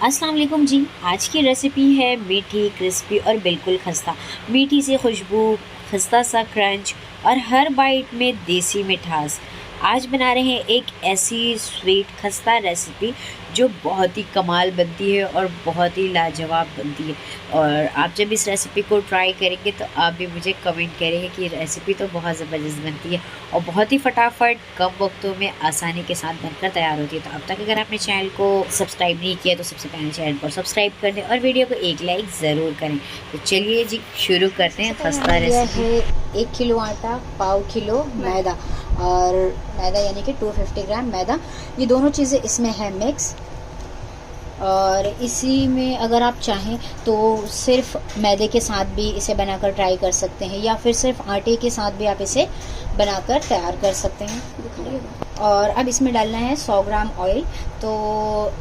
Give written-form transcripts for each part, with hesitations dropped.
अस्सलाम वालेकुम जी। आज की रेसिपी है मीठी, क्रिस्पी और बिल्कुल खस्ता। मीठी सी खुशबू, खस्ता सा क्रंच और हर बाइट में देसी मिठास। आज बना रहे हैं एक ऐसी स्वीट खस्ता रेसिपी जो बहुत ही कमाल बनती है और बहुत ही लाजवाब बनती है। और आप जब इस रेसिपी को ट्राई करेंगे तो आप भी मुझे कमेंट करेंगे कि रेसिपी तो बहुत ज़बरदस्त बनती है और बहुत ही फटाफट कम वक्तों में आसानी के साथ बनकर तैयार होती है। तो अब तक अगर आपने चैनल को सब्सक्राइब नहीं किया तो सबसे पहले चैनल को सब्सक्राइब कर दें और वीडियो को एक लाइक ज़रूर करें। तो चलिए जी शुरू करते हैं खस्ता रेसिपी। है 1 किलो आटा, पाव किलो मैदा और मैदा यानी कि 250 ग्राम मैदा। ये दोनों चीज़ें इसमें है मिक्स। और इसी में अगर आप चाहें तो सिर्फ मैदे के साथ भी इसे बनाकर ट्राई कर सकते हैं या फिर सिर्फ आटे के साथ भी आप इसे बनाकर तैयार कर सकते हैं। और अब इसमें डालना है 100 ग्राम ऑयल। तो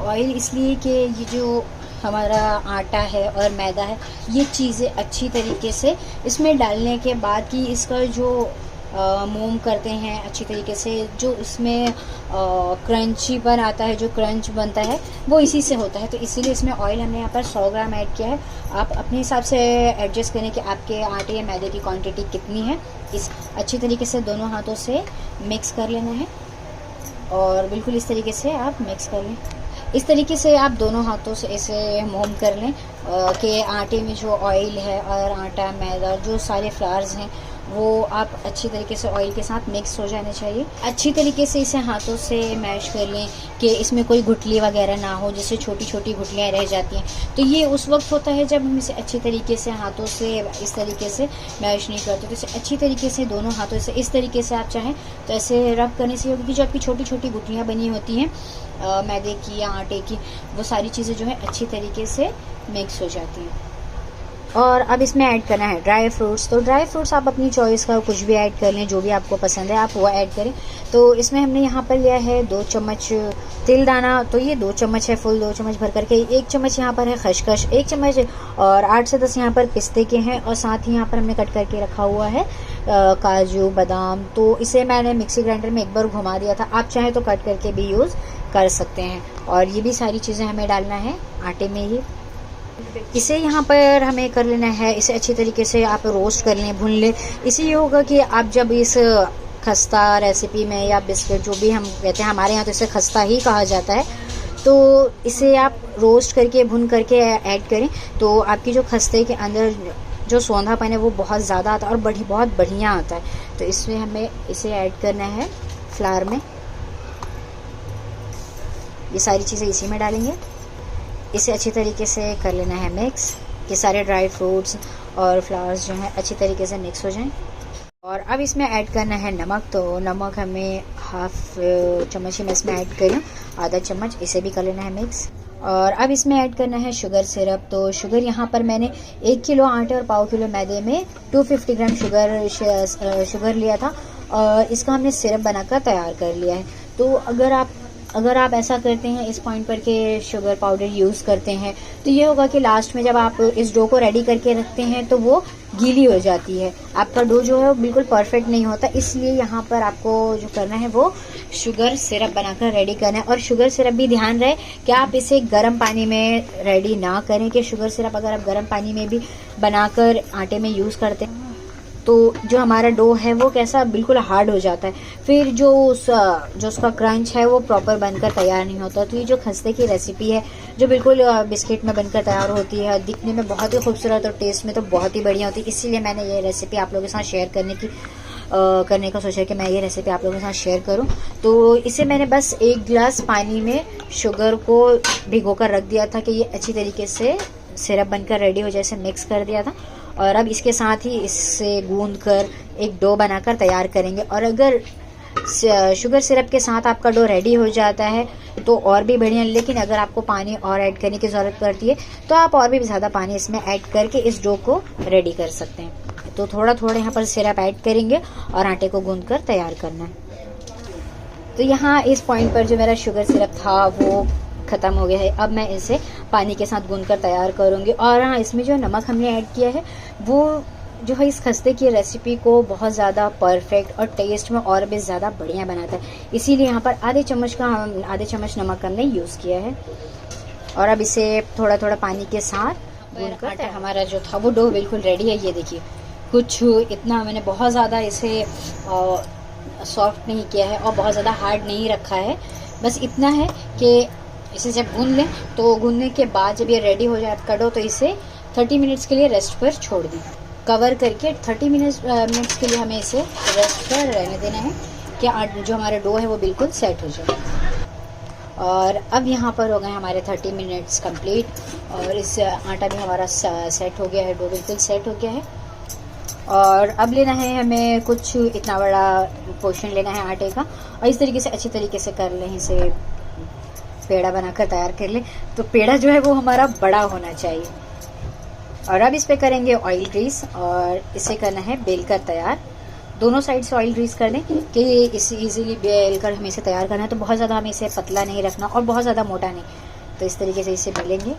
ऑयल इसलिए कि ये जो हमारा आटा है और मैदा है, ये चीज़ें अच्छी तरीके से इसमें डालने के बाद कि इसका जो मोम करते हैं अच्छी तरीके से, जो इसमें क्रंचीपन आता है, जो क्रंच बनता है वो इसी से होता है। तो इसीलिए इसमें ऑयल हमने यहाँ पर 100 ग्राम ऐड किया है। आप अपने हिसाब से एडजस्ट करें कि आपके आटे या मैदे की क्वांटिटी कितनी है। इस अच्छी तरीके से दोनों हाथों से मिक्स कर लेना है और बिल्कुल इस तरीके से आप मिक्स कर लें। इस तरीके से आप दोनों हाथों से इसे मोम कर लें कि आटे में जो ऑयल है और आटा, मैदा, जो सारे फ्लावर्स हैं वो आप अच्छी तरीके से ऑयल के साथ मिक्स हो जाने चाहिए। अच्छी तरीके से इसे हाथों से मैश कर लें कि इसमें कोई गुठली वगैरह ना हो, जिससे छोटी छोटी गुठलियाँ रह जाती हैं। तो ये उस वक्त होता है जब हम इसे अच्छी तरीके से हाथों से इस तरीके से मैश नहीं करते। तो इसे अच्छी तरीके से दोनों हाथों से इस तरीके से आप चाहें तो ऐसे रब करने से, क्योंकि जो आपकी छोटी छोटी गुठलियाँ बनी होती हैं मैदे की या आटे की, वो सारी चीज़ें जो है अच्छी तरीके से मिक्स हो जाती हैं। और अब इसमें ऐड करना है ड्राई फ्रूट्स। तो ड्राई फ्रूट्स आप अपनी चॉइस का कुछ भी ऐड कर लें, जो भी आपको पसंद है आप वो ऐड करें। तो इसमें हमने यहाँ पर लिया है 2 चम्मच तिल दाना। तो ये 2 चम्मच है, फुल 2 चम्मच भर करके। 1 चम्मच यहाँ पर है खसखस, 1 चम्मच और 8 से 10 यहाँ पर पिस्ते के हैं और साथ ही यहाँ पर हमने कट करके रखा हुआ है काजू, बादाम। तो इसे मैंने मिक्सी ग्राइंडर में एक बार घुमा दिया था, आप चाहें तो कट करके भी यूज़ कर सकते हैं। और ये भी सारी चीज़ें हमें डालना है आटे में ही। इसे यहाँ पर हमें कर लेना है, इसे अच्छी तरीके से आप रोस्ट कर लें, भून लें। इससे ये होगा कि आप जब इस खस्ता रेसिपी में या बिस्किट जो भी हम कहते हैं, हमारे यहाँ तो इसे खस्ता ही कहा जाता है, तो इसे आप रोस्ट करके भून करके ऐड करें तो आपकी जो खस्ते के अंदर जो सौंधापन है वो बहुत ज़्यादा आता है और बहुत बढ़िया आता है। तो इसमें हमें इसे ऐड करना है फ्लावर में। ये सारी चीज़ें इसी में डालेंगे। इसे अच्छी तरीके से कर लेना है मिक्स, कि सारे ड्राई फ्रूट्स और फ्लावर्स जो हैं अच्छी तरीके से मिक्स हो जाएं। और अब इसमें ऐड करना है नमक। तो नमक हमें हाफ चम्मच ही मैं इसमें ऐड करूँ, आधा चम्मच। इसे भी कर लेना है मिक्स। और अब इसमें ऐड करना है शुगर सिरप। तो शुगर यहाँ पर मैंने 1 किलो आटे और पाव किलो मैदे में 250 ग्राम शुगर लिया था और इसका हमने सिरप बनाकर तैयार कर लिया है। तो अगर आप ऐसा करते हैं इस पॉइंट पर कि शुगर पाउडर यूज़ करते हैं, तो ये होगा कि लास्ट में जब आप इस डो को रेडी करके रखते हैं तो वो गीली हो जाती है, आपका डो जो है वो बिल्कुल परफेक्ट नहीं होता। इसलिए यहाँ पर आपको जो करना है वो शुगर सिरप बनाकर रेडी करना है। और शुगर सिरप भी ध्यान रहे कि आप इसे गर्म पानी में रेडी ना करें, कि शुगर सिरप अगर आप गर्म पानी में भी बनाकर आटे में यूज़ करते हैं तो जो हमारा डो है वो कैसा बिल्कुल हार्ड हो जाता है, फिर जो उसका क्रंच है वो प्रॉपर बनकर तैयार नहीं होता। तो ये जो खस्ते की रेसिपी है जो बिल्कुल बिस्किट में बनकर तैयार होती है, दिखने में बहुत ही खूबसूरत और टेस्ट में तो बहुत ही बढ़िया होती है। इसीलिए मैंने ये रेसिपी आप लोगों के साथ शेयर करने का सोचा कि मैं ये रेसिपी आप लोगों के साथ शेयर करूं। तो इसे मैंने बस 1 गिलास पानी में शुगर को भिगो कर रख दिया था कि ये अच्छी तरीके से सिरप बनकर रेडी हो जाए, इसे मिक्स कर दिया था। और अब इसके साथ ही इससे गूंद कर एक डो बनाकर तैयार करेंगे। और अगर शुगर सिरप के साथ आपका डो रेडी हो जाता है तो और भी बढ़िया, लेकिन अगर आपको पानी और ऐड करने की ज़रूरत पड़ती है तो आप और भी ज़्यादा पानी इसमें ऐड करके इस डो को रेडी कर सकते हैं। तो थोड़ा थोड़ा यहाँ पर सिरप ऐड करेंगे और आटे को गूंद कर तैयार करना है। तो यहाँ इस पॉइंट पर जो मेरा शुगर सिरप था वो ख़त्म हो गया है। अब मैं इसे पानी के साथ गूंद कर तैयार करूँगी। और हाँ, इसमें जो नमक हमने ऐड किया है वो जो है इस खस्ते की रेसिपी को बहुत ज़्यादा परफेक्ट और टेस्ट में और भी ज़्यादा बढ़िया बनाता है। इसीलिए यहाँ पर आधे चम्मच नमक हमने यूज़ किया है। और अब इसे थोड़ा थोड़ा पानी के साथ गूंथकर आटा हमारा जो था वो डो बिल्कुल रेडी है। ये देखिए, कुछ इतना मैंने बहुत ज़्यादा इसे सॉफ्ट नहीं किया है और बहुत ज़्यादा हार्ड नहीं रखा है। बस इतना है कि इसे जब गूंद लें तो गूंदने के बाद जब ये रेडी हो जाए आपका डो, तो इसे 30 मिनट्स के लिए रेस्ट पर छोड़ दें। कवर करके 30 मिनट्स के लिए हमें इसे रेस्ट पर रहने देना है कि जो हमारा डो है वो बिल्कुल सेट हो जाए। और अब यहाँ पर हो गए हमारे 30 मिनट्स कंप्लीट और इस आटा भी हमारा सेट हो गया है, डो बिल्कुल सेट हो गया है। और अब लेना है हमें कुछ इतना बड़ा पोर्शन लेना है आटे का और इस तरीके से अच्छी तरीके से कर लें, इसे पेड़ा बनाकर तैयार कर लें। तो पेड़ा जो है वो हमारा बड़ा होना चाहिए। और अब इस पे करेंगे ऑयल ग्रीस और इसे करना है बेलकर तैयार। दोनों साइड से ऑयल ग्रीस कर लें कि इसे इजीली बेलकर हमें इसे तैयार करना है। तो बहुत ज़्यादा हमें इसे पतला नहीं रखना और बहुत ज़्यादा मोटा नहीं। तो इस तरीके से इसे बेलेंगे।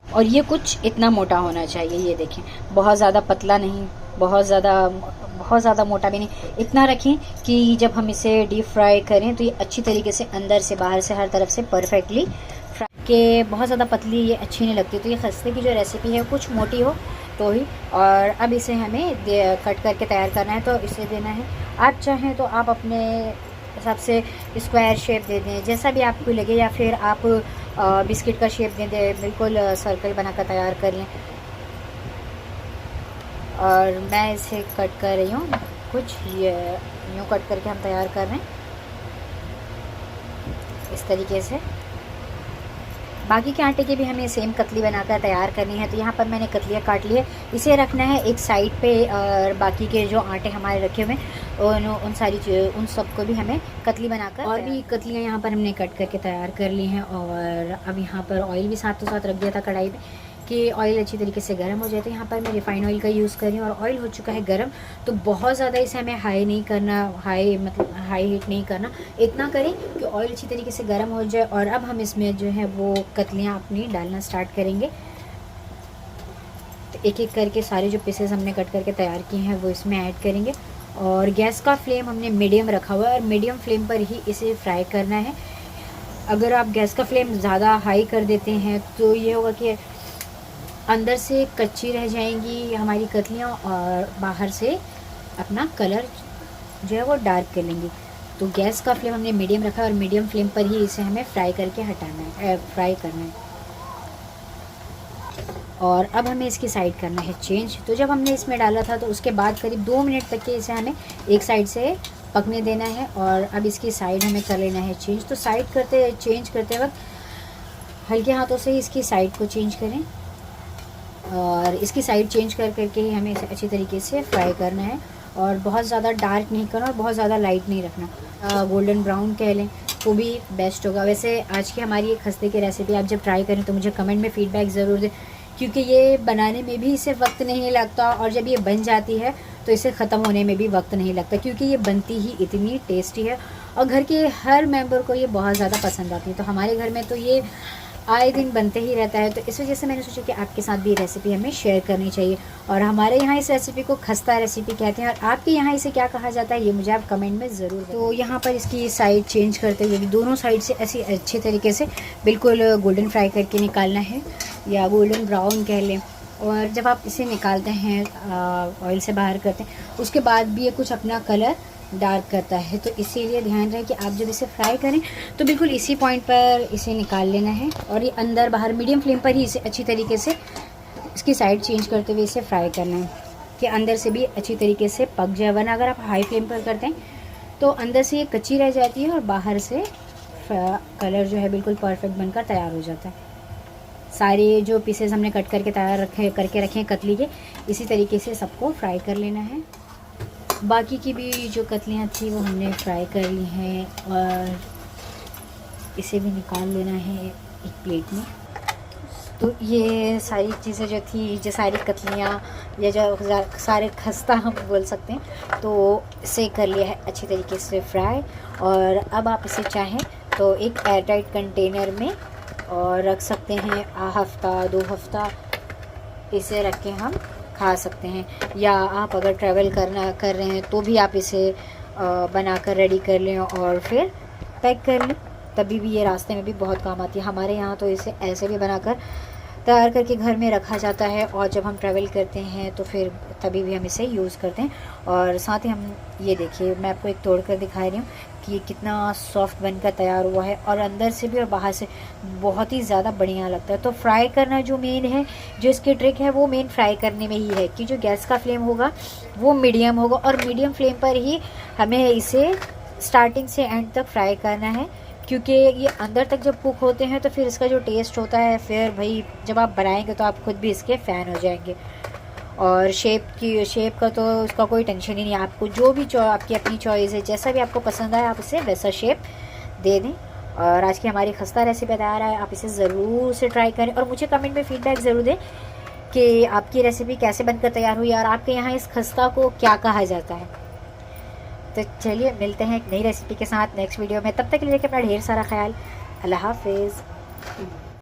और ये कुछ इतना मोटा होना चाहिए, ये देखें, बहुत ज़्यादा पतला नहीं, बहुत ज़्यादा मोटा भी नहीं। इतना रखें कि जब हम इसे डीप फ्राई करें तो ये अच्छी तरीके से अंदर से बाहर से हर तरफ से परफेक्टली फ्राई के। बहुत ज़्यादा पतली ये अच्छी नहीं लगती। तो ये खस्ते की जो रेसिपी है कुछ मोटी हो तो ही। और अब इसे हमें कट करके तैयार करना है। तो इसे देना है, आप चाहें तो आप अपने हिसाब से स्क्वायर शेप दे दें, जैसा भी आपको लगे, या फिर आप बिस्किट का शेप दे दें, बिल्कुल सर्कल बनाकर तैयार कर लें। और मैं इसे कट कर रही हूँ, कुछ ये यूँ कट करके हम तैयार कर रहे हैं इस तरीके से। बाकी के आटे की भी हमें सेम कतली बनाकर तैयार करनी है। तो यहाँ पर मैंने कतलियाँ काट ली है, इसे रखना है एक साइड पे। और बाकी के जो आटे हमारे रखे हुए हैं उन सबको भी हमें कतली बनाकर, और भी कतलियाँ यहाँ पर हमने कट करके तैयार कर ली हैं। और अब यहाँ पर ऑयल भी साथ रख दिया था कढ़ाई में कि ऑयल अच्छी तरीके से गर्म हो जाए। तो यहाँ पर मैं रिफाइंड ऑयल का यूज़ कर रही हूँ और ऑयल हो चुका है गर्म। तो बहुत ज़्यादा इसे हमें हाई नहीं करना, हाई हीट नहीं करना। इतना करें कि ऑयल अच्छी तरीके से गर्म हो जाए। और अब हम इसमें जो है वो कतलियाँ अपनी डालना स्टार्ट करेंगे। तो एक एक करके सारे जो पीसेस हमने कट करके तैयार किए हैं वो इसमें ऐड करेंगे। और गैस का फ्लेम हमने मीडियम रखा हुआ है और मीडियम फ्लेम पर ही इसे फ्राई करना है। अगर आप गैस का फ्लेम ज़्यादा हाई कर देते हैं तो ये होगा कि अंदर से कच्ची रह जाएंगी हमारी कतलियाँ और बाहर से अपना कलर जो है वो डार्क कर लेंगी। तो गैस का फ्लेम हमने मीडियम रखा है और मीडियम फ्लेम पर ही इसे हमें फ्राई करके हटाना है, फ्राई करना है। और अब हमें इसकी साइड करना है चेंज। तो जब हमने इसमें डाला था तो उसके बाद करीब 2 मिनट तक के इसे हमें एक साइड से पकने देना है। और अब इसकी साइड हमें कर लेना है चेंज। तो चेंज करते वक्त हल्के हाथों से इसकी साइड को चेंज करें और इसकी साइड चेंज करके ही हमें इसे अच्छी तरीके से फ्राई करना है। और बहुत ज़्यादा डार्क नहीं करना और बहुत ज़्यादा लाइट नहीं रखना। गोल्डन ब्राउन कह लें तो भी बेस्ट होगा। वैसे आज की हमारी ये खस्ते की रेसिपी आप जब ट्राई करें तो मुझे कमेंट में फ़ीडबैक ज़रूर दें, क्योंकि ये बनाने में भी इसे वक्त नहीं लगता और जब ये बन जाती है तो इसे ख़त्म होने में भी वक्त नहीं लगता, क्योंकि ये बनती ही इतनी टेस्टी है और घर के हर मेंबर को ये बहुत ज़्यादा पसंद आती है। तो हमारे घर में तो ये आए दिन बनते ही रहता है। तो इस वजह से मैंने सोचा कि आपके साथ भी रेसिपी हमें शेयर करनी चाहिए। और हमारे यहाँ इस रेसिपी को खस्ता रेसिपी कहते हैं और आपके यहाँ इसे क्या कहा जाता है ये मुझे आप कमेंट में ज़रूर बताएं। तो यहाँ पर इसकी साइड चेंज करते हुए भी दोनों साइड से ऐसी अच्छे तरीके से बिल्कुल गोल्डन फ्राई करके निकालना है, या गोल्डन ब्राउन कह लें। और जब आप इसे निकालते हैं ऑयल से बाहर करते हैं उसके बाद भी ये कुछ अपना कलर डार्क करता है। तो इसीलिए ध्यान रहे कि आप जब इसे फ्राई करें तो बिल्कुल इसी पॉइंट पर इसे निकाल लेना है। और ये अंदर बाहर मीडियम फ्लेम पर ही इसे अच्छी तरीके से इसकी साइड चेंज करते हुए इसे फ्राई करना है कि अंदर से भी अच्छी तरीके से पक जाए। वरना अगर आप हाई फ्लेम पर करते हैं तो अंदर से ये कच्ची रह जाती है और बाहर से कलर जो है बिल्कुल परफेक्ट बनकर तैयार हो जाता है। सारे जो पीसेस हमने कट करके तैयार करके रखे हैं कतली के, इसी तरीके से सबको फ्राई कर लेना है। बाकी की भी जो कतलियाँ थी वो हमने फ्राई कर ली हैं और इसे भी निकाल लेना है एक प्लेट में। तो ये सारी चीज़ें जो थी, जो सारी कतलियाँ या जो सारे खस्ता हम बोल सकते हैं, तो इसे कर लिया है अच्छी तरीके से फ्राई। और अब आप इसे चाहें तो एक एयरटाइट कंटेनर में और रख सकते हैं। हफ्ता 2 हफ्ता इसे रख के हम खा सकते हैं। या आप अगर ट्रैवल कर रहे हैं तो भी आप इसे बनाकर रेडी कर लें और फिर पैक कर लें, तभी भी ये रास्ते में भी बहुत काम आती है। हमारे यहाँ तो इसे ऐसे भी बनाकर तैयार करके घर में रखा जाता है, और जब हम ट्रैवल करते हैं तो फिर तभी भी हम इसे यूज़ करते हैं। और साथ ही हम ये देखिए, मैं आपको एक तोड़ कर दिखा रही हूँ कि ये कितना सॉफ्ट बनकर तैयार हुआ है, और अंदर से भी और बाहर से बहुत ही ज़्यादा बढ़िया लगता है। तो फ्राई करना जो मेन है, जो इसकी ट्रिक है वो मेन फ्राई करने में ही है कि जो गैस का फ्लेम होगा वो मीडियम होगा, और मीडियम फ्लेम पर ही हमें इसे स्टार्टिंग से एंड तक फ्राई करना है, क्योंकि ये अंदर तक जब कुक होते हैं तो फिर इसका जो टेस्ट होता है, फिर भाई जब आप बनाएंगे तो आप खुद भी इसके फ़ैन हो जाएंगे। और शेप का तो उसका कोई टेंशन ही नहीं, आपको जो भी आपकी अपनी चॉइस है, जैसा भी आपको पसंद आए आप इसे वैसा शेप दे दें। और आज की हमारी खस्ता रेसिपी तैयार है, आप इसे ज़रूर से ट्राई करें, और मुझे कमेंट में फ़ीडबैक ज़रूर दें कि आपकी रेसिपी कैसे बनकर तैयार हुई और आपके यहाँ इस खस्ता को क्या कहा जाता है। तो चलिए मिलते हैं एक नई रेसिपी के साथ नेक्स्ट वीडियो में, तब तक के लिए रखें अपना ढेर सारा ख्याल। अल्लाह हाफिज़।